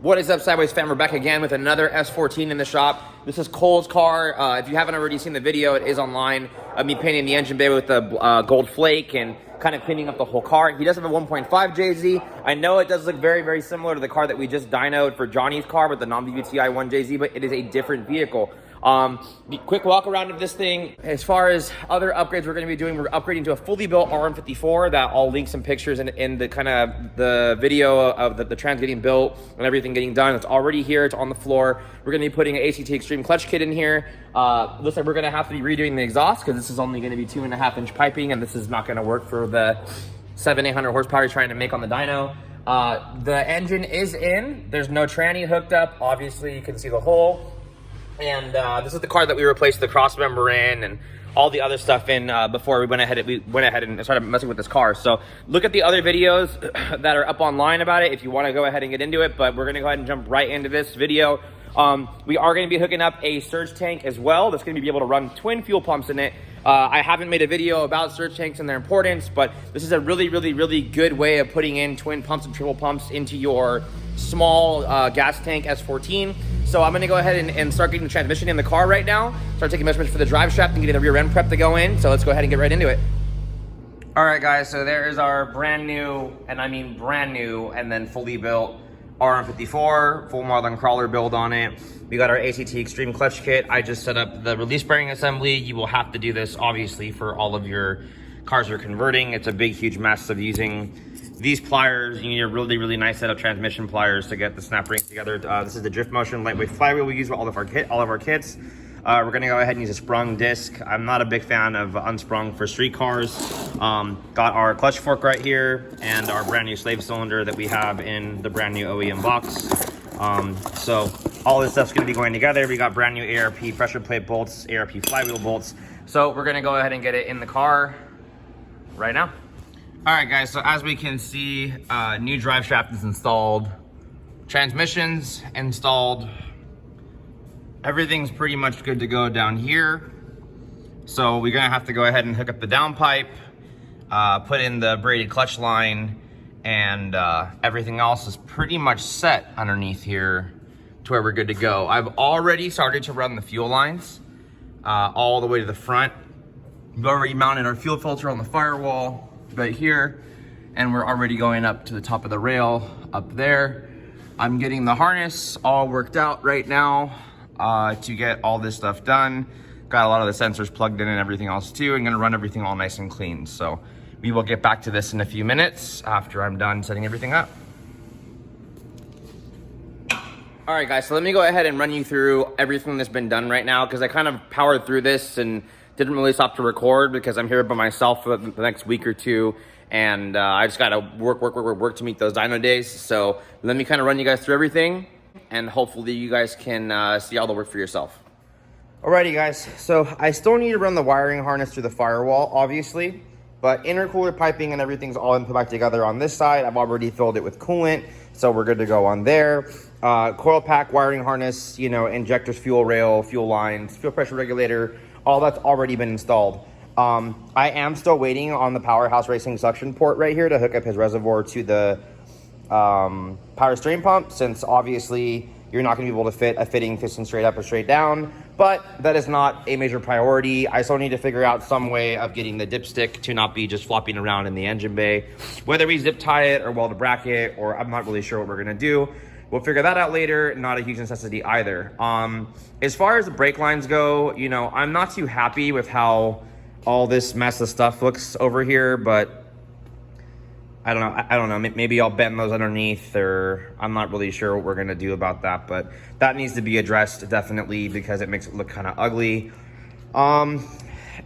What is up, Sideways fam? We're back again with another S14 in the shop. This is Cole's car. If you haven't already seen the video, it is online of me painting the engine bay with the gold flake and kind of cleaning up the whole car. He does have a 1.5 JZ. I know it does look very, very similar to the car that we just dynoed for Johnny's car with the non-VVTi 1 JZ, but it is a different vehicle. Quick walk around of this thing. As far as other upgrades we're going to be doing, we're upgrading to a fully built RM54 that I'll link some pictures in the kind of the video of the trans getting built and everything getting done. It's already here. It's on the floor. We're going to be putting an ACT Extreme clutch kit in here. Looks like we're going to have to be redoing the exhaust because this is only going to be 2.5-inch piping, and this is not going to work for the 700-800 horsepower you're trying to make on the dyno. The engine is in. There's no tranny hooked up. Obviously, you can see the hole. And this is the car that we replaced the cross member in and all the other stuff in before we went ahead and started messing with this car. So look at the other videos that are up online about it if you want to go ahead and get into it, but we're going to go ahead and jump right into this video. We are going to be hooking up a surge tank as well. That's going to be able to run twin fuel pumps in it. I haven't made a video about surge tanks and their importance, but this is a really, really, really good way of putting in twin pumps and triple pumps into your small gas tank S14. So I'm gonna go ahead and start getting the transmission in the car right now, start taking measurements for the drive shaft and getting the rear end prep to go in. So let's go ahead and get right into it. All right, guys, so there is our brand new, and I mean brand new, and then fully built RM54, full model and crawler build on it. We got our ACT Extreme clutch kit. I just set up the release bearing assembly. You will have to do this, obviously, for all of your cars you're converting. It's a big, huge mess of using these pliers. You need a really, really nice set of transmission pliers to get the snap rings together. This is the drift motion lightweight flywheel we use with all of our kits. We're gonna go ahead and use a sprung disc. I'm not a big fan of unsprung for street cars. Got our clutch fork right here and our brand new slave cylinder that we have in the brand new OEM box. So all this stuff's gonna be going together. We got brand new ARP pressure plate bolts, ARP flywheel bolts. So we're gonna go ahead and get it in the car right now. All right, guys, so as we can see, new drive shaft is installed, transmissions installed, everything's pretty much good to go down here. So we're gonna have to go ahead and hook up the downpipe, put in the braided clutch line, and everything else is pretty much set underneath here to where we're good to go. I've already started to run the fuel lines all the way to the front. We've already mounted our fuel filter on the firewall right here, and we're already going up to the top of the rail up there. I'm getting the harness all worked out right now to get all this stuff done. Got a lot of the sensors plugged in and everything else too. I'm gonna run everything all nice and clean. So we will get back to this in a few minutes after I'm done setting everything up. All right, guys, so let me go ahead and run you through everything that's been done right now, because I kind of powered through this and didn't really stop to record because I'm here by myself for the next week or two, and I just gotta work to meet those dyno days. So let me kind of run you guys through everything, and hopefully you guys can see all the work for yourself. Alrighty, guys, so I still need to run the wiring harness through the firewall, obviously, but intercooler piping and everything's all put back together on this side. I've already filled it with coolant, so we're good to go on there. Coil pack, wiring harness, you know, injectors, fuel rail, fuel lines, fuel pressure regulator, all that's already been installed. I am still waiting on the Powerhouse Racing suction port right here to hook up his reservoir to the power steering pump, since obviously you're not gonna be able to fit a fitting piston straight up or straight down, but that is not a major priority. I still need to figure out some way of getting the dipstick to not be just flopping around in the engine bay, whether we zip tie it or weld a bracket, or I'm not really sure what we're gonna do. We'll figure that out later. Not a huge necessity either. As far as the brake lines go, you know, I'm not too happy with how all this mess of stuff looks over here, but I don't know. Maybe I'll bend those underneath, or I'm not really sure what we're gonna do about that, but that needs to be addressed definitely because it makes it look kind of ugly.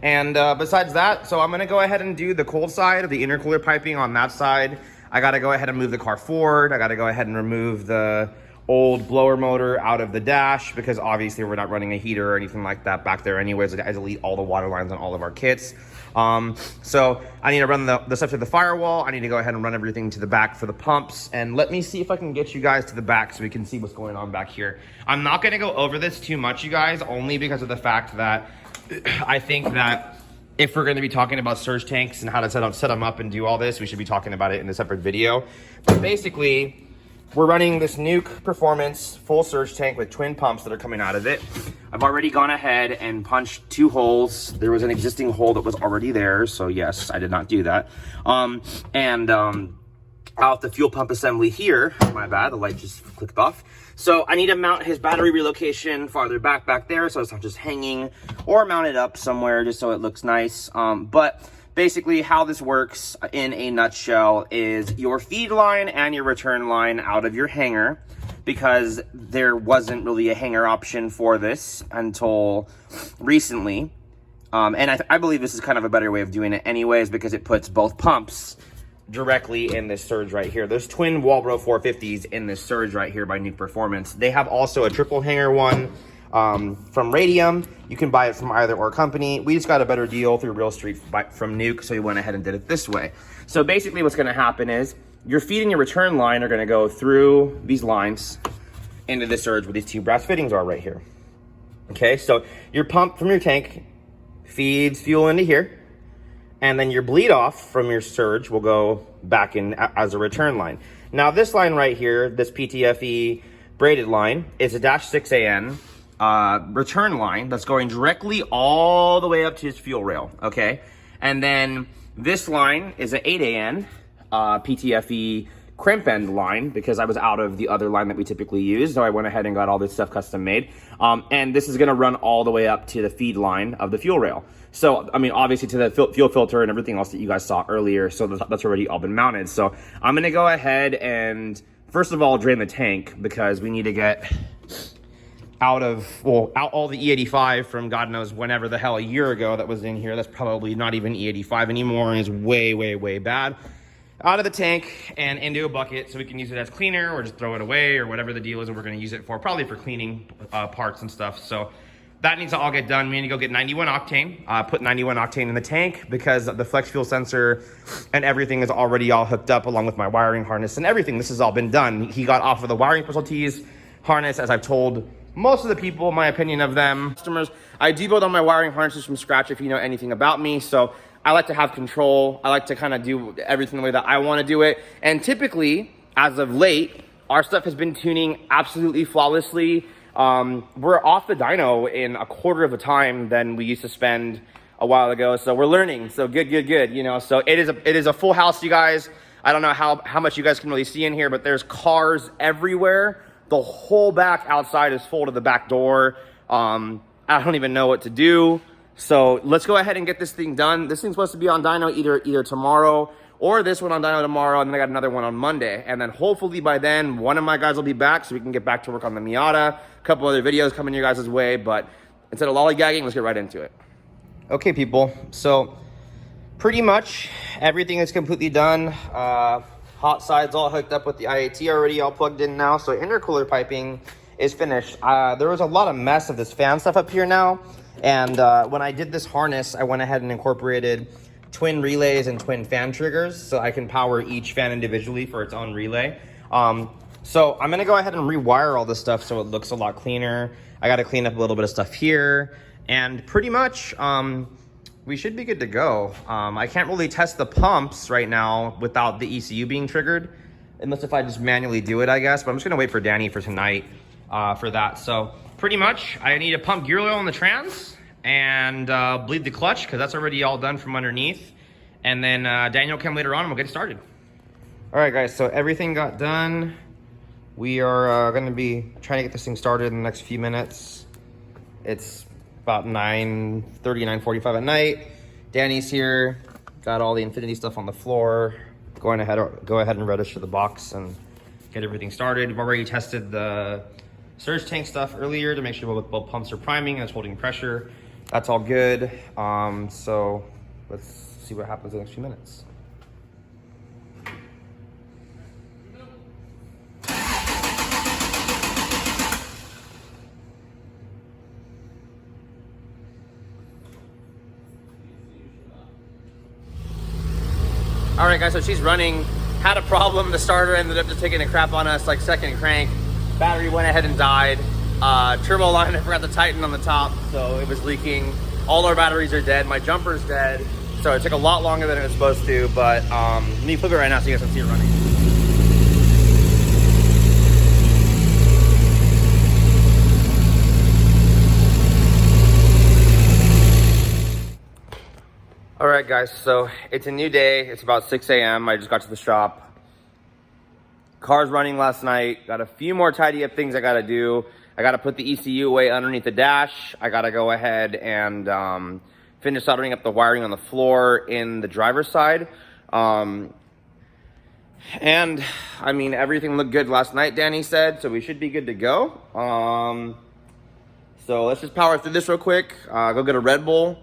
Besides that, so I'm gonna go ahead and do the cold side of the intercooler piping on that side. I gotta go ahead and move the car forward. I gotta go ahead and remove the old blower motor out of the dash because obviously we're not running a heater or anything like that back there anyways. I delete all the water lines on all of our kits. So I need to run the stuff to the firewall. I need to go ahead and run everything to the back for the pumps. And let me see if I can get you guys to the back so we can see what's going on back here. I'm not gonna go over this too much, you guys, only because of the fact that I think that if we're going to be talking about surge tanks and how to set them up and do all this, we should be talking about it in a separate video. But basically, we're running this Nuke Performance full surge tank with twin pumps that are coming out of it. I've already gone ahead and punched 2 holes. There was an existing hole that was already there, so yes, I did not do that. Out the fuel pump assembly here, my bad, the light just clicked off. So I need to mount his battery relocation farther back there, so it's not just hanging, or mount it up somewhere just so it looks nice. But basically how this works in a nutshell is your feed line and your return line out of your hanger, because there wasn't really a hanger option for this until recently. And I believe this is kind of a better way of doing it anyways, because it puts both pumps directly in this surge right here. There's twin Walbro 450s in this surge right here by Nuke Performance. They have also a triple hanger one from Radium. You can buy it from either or company. We just got a better deal through Real Street from Nuke, so we went ahead and did it this way. So basically what's gonna happen is your feed and your return line are gonna go through these lines into the surge where these 2 brass fittings are right here. Okay, so your pump from your tank feeds fuel into here, and then your bleed off from your surge will go back in as a return line. Now this line right here, this PTFE braided line, is a -6AN return line that's going directly all the way up to his fuel rail, okay? And then this line is an 8AN PTFE crimp end line, because I was out of the other line that we typically use, so I went ahead and got all this stuff custom made. And this is gonna run all the way up to the feed line of the fuel rail. So, I mean, obviously to the fuel filter and everything else that you guys saw earlier, so that's already all been mounted. So I'm gonna go ahead and, first of all, drain the tank, because we need to get out all the E85 from God knows whenever the hell a year ago that was in here. That's probably not even E85 anymore and is way, way, way bad. Out of the tank and into a bucket so we can use it as cleaner, or just throw it away, or whatever the deal is that we're gonna use it for, probably for cleaning parts and stuff. So that needs to all get done. We need to go get 91 octane, put 91 octane in the tank, because the flex fuel sensor and everything is already all hooked up, along with my wiring harness and everything. This has all been done. He got off of the wiring specialties harness, as I've told most of the people my opinion of them. Customers, I do build on my wiring harnesses from scratch, if you know anything about me. So I like to have control. I like to kind of do everything the way that I want to do it. And typically, as of late, our stuff has been tuning absolutely flawlessly. We're off the dyno in a quarter of the time than we used to spend a while ago. So we're learning. So good, you know. So it is a full house, you guys. I don't know how much you guys can really see in here, but there's cars everywhere. The whole back outside is full to the back door. I don't even know what to do. So let's go ahead and get this thing done. This thing's supposed to be on dyno either tomorrow, or this one on dyno tomorrow, and then I got another one on Monday. And then hopefully by then, one of my guys will be back so we can get back to work on the Miata. A couple other videos coming your guys' way, but instead of lollygagging, let's get right into it. Okay, people, so pretty much everything is completely done. Hot sides all hooked up with the IAT already all plugged in now, so intercooler piping is finished. There was a lot of mess of this fan stuff up here now, and when I did this harness, I went ahead and incorporated twin relays and twin fan triggers, so I can power each fan individually for its own relay. So I'm gonna go ahead and rewire all this stuff so it looks a lot cleaner. I gotta clean up a little bit of stuff here, and pretty much we should be good to go. I can't really test the pumps right now without the ECU being triggered, unless if I just manually do it, I guess, but I'm just gonna wait for Danny for tonight for that. So pretty much I need to pump gear oil in the trans and bleed the clutch, because that's already all done from underneath. And then Daniel will come later on and we'll get started. All right, guys, so everything got done. We are gonna be trying to get this thing started in the next few minutes. It's about 9:30, 9:45 at night. Danny's here, got all the Infinity stuff on the floor. Go ahead and register the box and get everything started. We've already tested the surge tank stuff earlier to make sure both pumps are priming and it's holding pressure. That's all good. So let's see what happens in the next few minutes. All right, guys, so she's running. Had a problem. The starter ended up just taking a crap on us, like second crank. Battery went ahead and died. Turbo line, I forgot to tighten on the top, so it was leaking. All our batteries are dead. My jumper's dead. So it took a lot longer than it was supposed to, but let me flip it right now so you guys can see it running. guys, so it's a new day. It's about 6 a.m. I just got to the shop. Car's running last night. Got a few more tidy up things I gotta do. I gotta put the ECU away underneath the dash. I gotta go ahead and finish soldering up the wiring on the floor in the driver's side. And I mean, everything looked good last night, Danny said, so we should be good to go. So let's just power through this real quick. Go get a Red Bull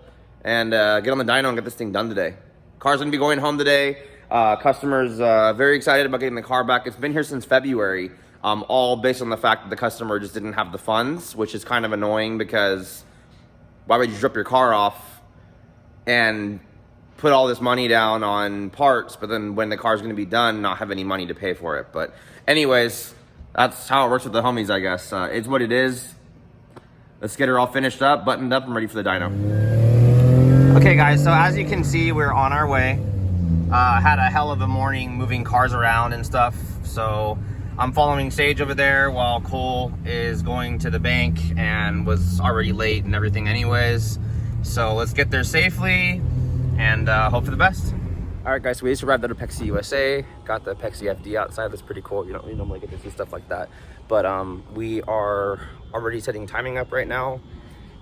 and get on the dyno and get this thing done today. Car's gonna be going home today. Customers very excited about getting the car back. It's been here since February, all based on the fact that the customer just didn't have the funds, which is kind of annoying because why would you drop your car off and put all this money down on parts, but then when the car's gonna be done, not have any money to pay for it. But anyways, that's how it works with the homies, I guess. It's what it is. Let's get her all finished up, buttoned up, and ready for the dyno. Okay guys, so as you can see, we're on our way. Had a hell of a morning moving cars around and stuff. So I'm following Sage over there while Cole is going to the bank and was already late and everything anyways. So let's get there safely and hope for the best. All right guys, so we just arrived at Apexi USA. Got the Apexi FD outside. That's pretty cool. You don't normally get to see stuff like that. But we are already setting timing up right now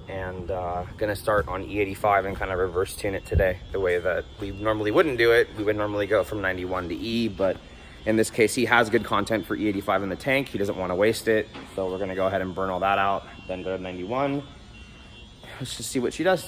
and gonna start on E85 and kind of reverse tune it today the way that we normally wouldn't do it. We would normally go from 91 to E, but in this case he has good content for E85 in the tank. He doesn't want to waste it, so we're gonna go ahead and burn all that out, then go to 91. Let's just see what she does.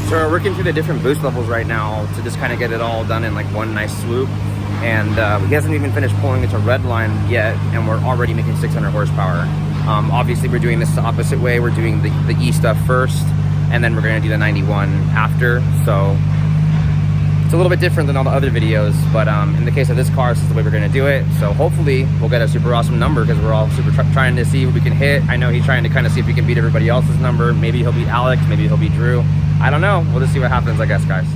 So we're working through the different boost levels right now to just kind of get it all done in like one nice swoop. And he hasn't even finished pulling it to red line yet, and we're already making 600 horsepower. Obviously we're doing this the opposite way. We're doing the E stuff first, and then we're gonna do the 91 after. So it's a little bit different than all the other videos, but in the case of this car, this is the way we're gonna do it. So hopefully we'll get a super awesome number because we're all super trying to see what we can hit. I know he's trying to kind of see if he can beat everybody else's number. Maybe he'll beat Alex, maybe he'll beat Drew. I don't know. We'll just see what happens, I guess, guys.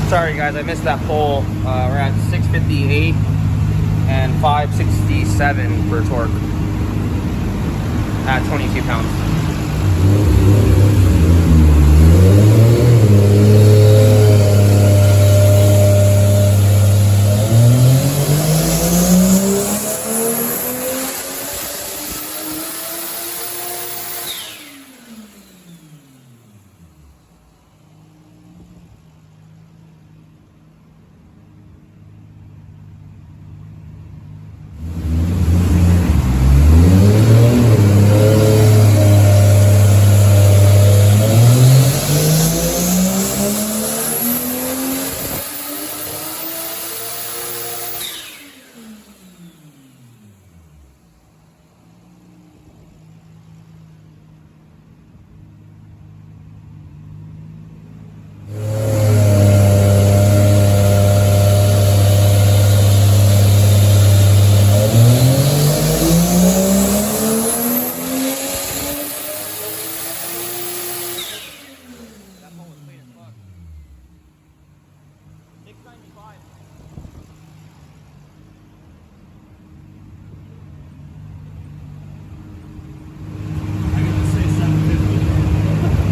Sorry guys, I missed that pull. We're at 658 and 567 for torque at 22 pounds.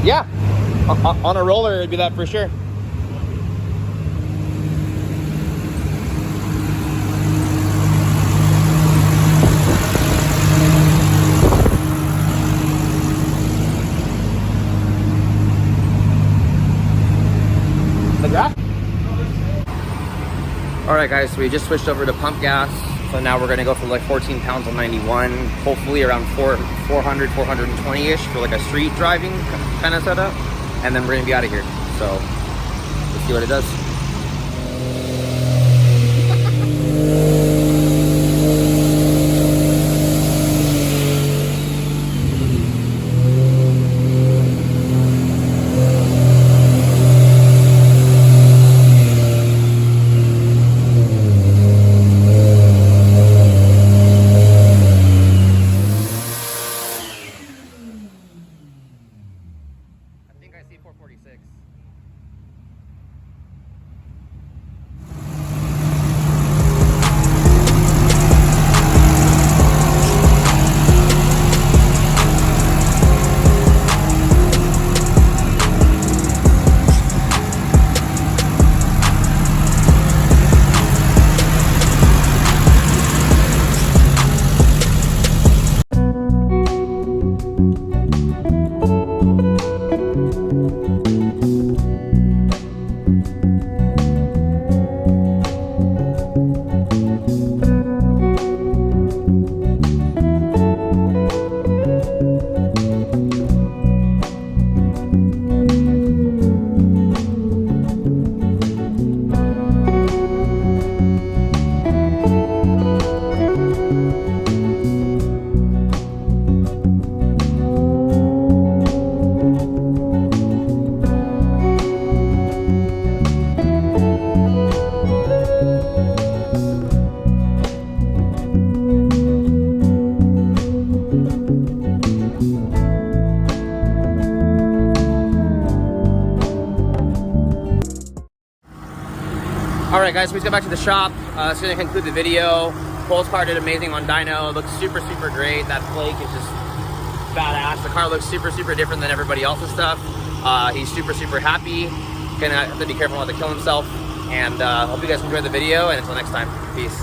Yeah. On a roller, it'd be that for sure. The graph? All right, guys, so we just switched over to pump gas. So now we're gonna go for like 14 pounds on 91, hopefully around 400, 420-ish for like a street driving kind of setup. And then we're gonna be out of here. So let's see what it does. I think I see 446. All right, guys, so we just got back to the shop. It's gonna conclude the video. Cole's car did amazing on dyno. It looks super, super great. That flake is just badass. The car looks super, super different than everybody else's stuff. He's super, super happy. Gonna have to be careful not to kill himself. And hope you guys enjoyed the video, and until next time, peace.